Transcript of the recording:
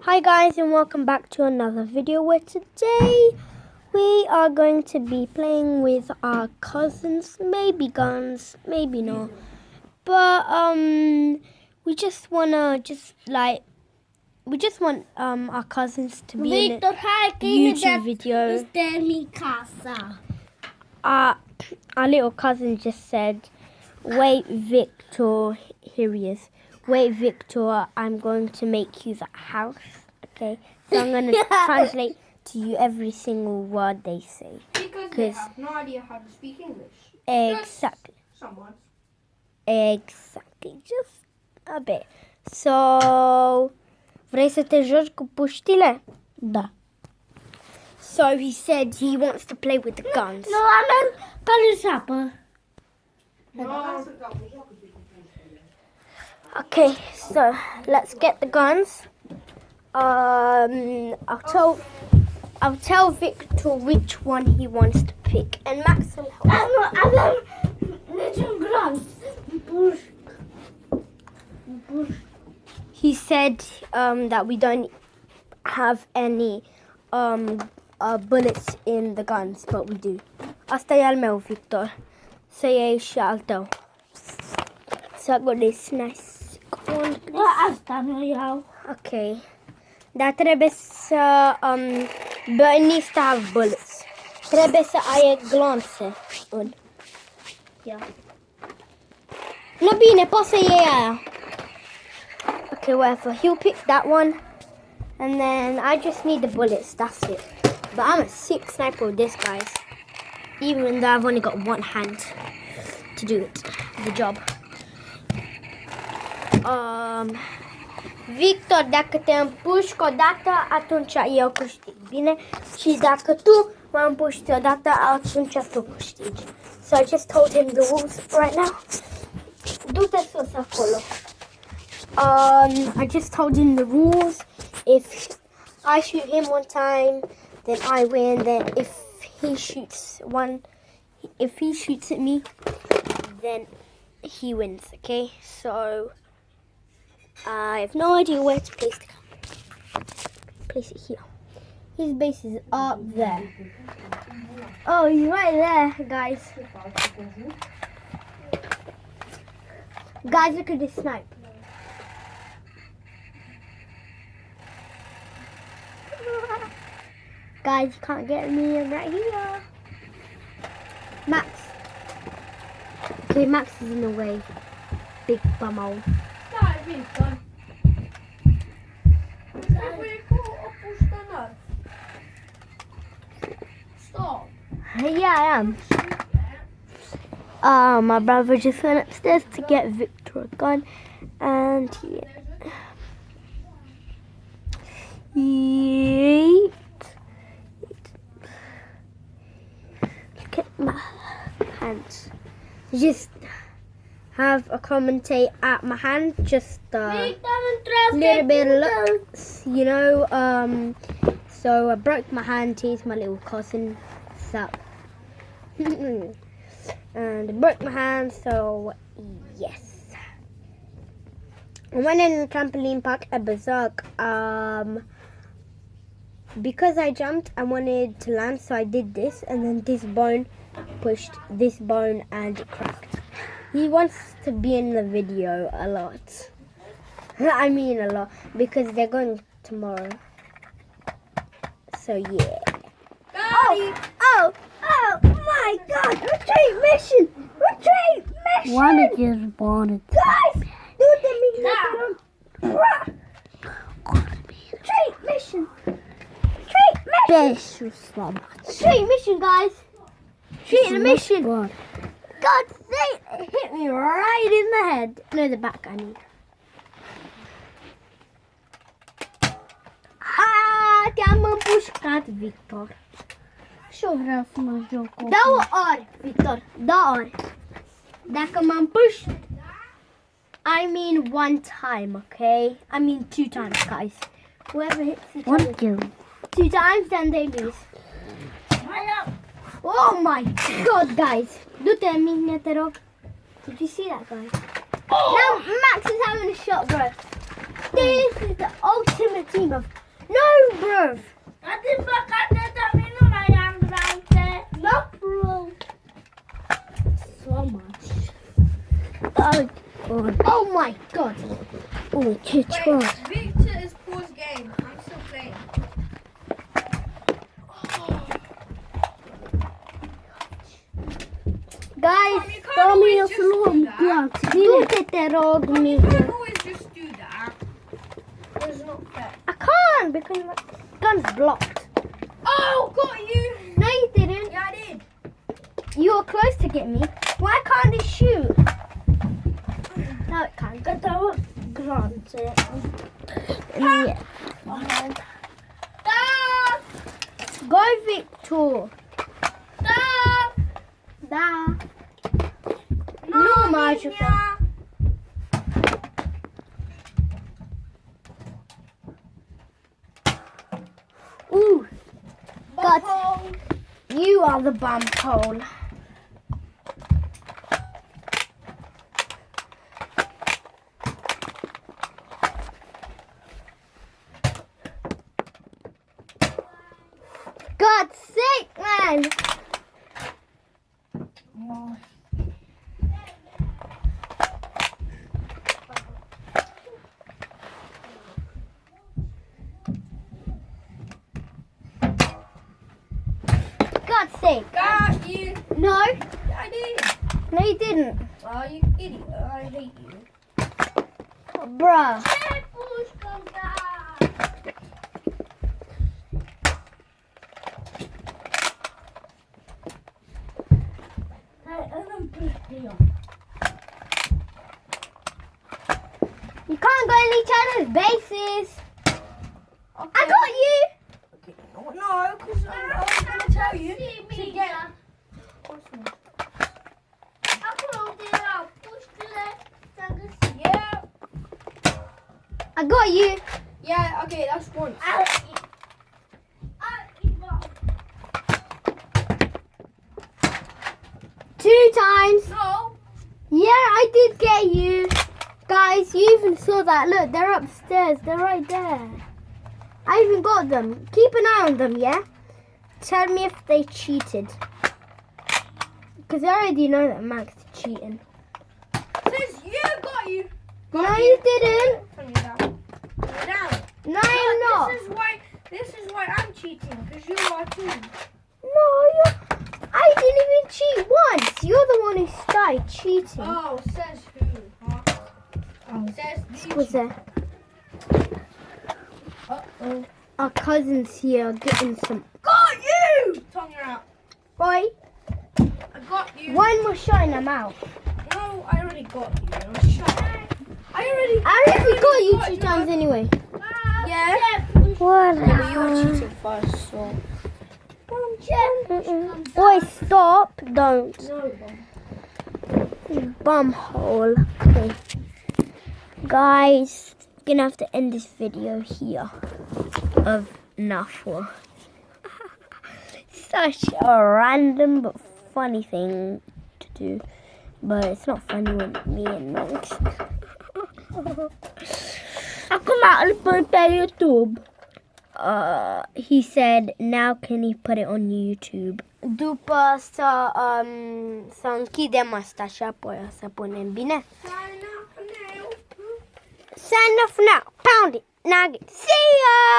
Hi guys, and welcome back to another video where today we are going to be playing with our cousins, maybe guns, maybe not, but we just want our cousins to be in a YouTube video. Our little cousin just said, wait Victor, here he is. Wait, Victor, I'm going to make you that house, okay? So I'm going to translate to you every single word they say. Because they have no idea how to speak English. Exactly. Somewhat. Exactly, just a bit. So, vrei să te joci cu puștile? Da. So he said he wants to play with the guns. Nu, am palisapă. No. Okay, so let's get the guns. I'll tell Victor which one he wants to pick, and Max will help. Avem niciun gram. He said that we don't have any bullets in the guns, but we do. Asta e al meu, Victor. Să iei și al tău. So I got this nice one. Asta nu iau. Okay. Dar trebuie să but it needs to have bullets. Trebuie să ai glonțe în. Yeah. No, bine, poți să iei aia. Okay, whatever. He'll pick that one. And then I just need the bullets, that's it. But I'm a sick sniper with this, guys. Even though I've only got one hand to do it, the job. Victor, dacă te împușc odată, atunci eu câștig, bine? Și dacă tu mă împuști odată, atunci tu câștigi. So I just told him the rules right now. Du-te sus acolo. I just told him the rules. If I shoot him one time, then I win. Then if he shoots at me, then he wins, okay? So I have no idea where to place the gun. Place it here. His base is up there. Oh, he's right there, guys. Guys, look at this snipe. Guys, you can't get me. I'm right here. Max. Okay, Max is in the way. Big bumhole. Da, Victor. Trebuie cu o pușcă Nerf. Stop. Yeah, I am. My brother just went upstairs to get Victor a gun, and look at my hands. Just have a commentate at my hand, just a little bit of luck, you know. So I broke my hand. Here's my little cousin. So and I broke my hand, so yes. I went in the trampoline park at Berserk. Because I jumped, I wanted to land, so I did this, and then this bone pushed this bone and it cracked. He wants to be in the video a lot. I mean a lot, because they're going tomorrow. So yeah. Oh my God! Retreat mission! Retreat mission! One just wanted. Guys, do the mission. Retreat mission. Retreat mission. Bless you so much. Retreat mission, guys. Retreat the mission. God. God's sake, it hit me right in the head. No, the back I need. Te-am împușcat, Victor. Și eu vreau să mă joc cu. Două ori, Victor. Două ori. Dacă m-am puști, I mean one time, okay? I mean 2 times, guys. Whoever hits each One other kill. 2 times, then they lose. Oh my God, guys. Du-te în mine, te rog. Did you see that, guys? Now Max is having a shot, bro. This is the ultimate team of... No, bro. No, bro. So much. Oh, God. Oh, my God. Oh, Wait, God. Victor is paused game. I'm still playing. Guys, You can't Tommy always is just do long that. glance. look at that old You me. can't always just do that. It's not fair. I can't because my gun's blocked. Oh, got you. No, you didn't. Yeah, I did. You were close to get me. Why can't it shoot? No, it can't. Get our grant. Yeah. Stop. Go, Victor. Stop. Da. No, Marshall. Yeah. Ooh, God. Bumhole. you are the bum hole. God's sake, man. God's sake. Got you. No, I did. no, you didn't. Oh, you idiot. I hate you. Bruh. You can't go in each other's bases. Okay. I got you. Okay. No, because I was going to tell you to get... Yeah. I got you. Yeah, okay, that's one. Two times. No. Yeah, I did get you. Guys, you even saw that. Look, they're upstairs. They're right there. I even got them. Keep an eye on them, yeah? Tell me if they cheated. Because I already know that Max is cheating. Says you got you. No, you didn't. Turn me down. Turn me down. No, I'm not. This is why I'm cheating, because you are too. No, I didn't even cheat once. You're the one who started cheating. Oh, says who, huh? Oh. Says these. Was there? Uh-oh. Our cousins here are getting some. Got you! Tongue her out. Boy, I got you. one was shot in the mouth. No, I already got you. I was shot. I already got you 2 times anyway. Yeah. What? Yeah, but you were cheating first, so. Boy, stop. Don't. No, Bumhole. Okay. Guys, gonna have to end this video here of Nerf. Such a random but funny thing to do. But it's not funny when me and Max. Ako maalipon pa YouTube. He said, now can he put it on YouTube? După să închidem asta și apoi o să punem bine. Sign off now. Pound it. Nugget. See ya!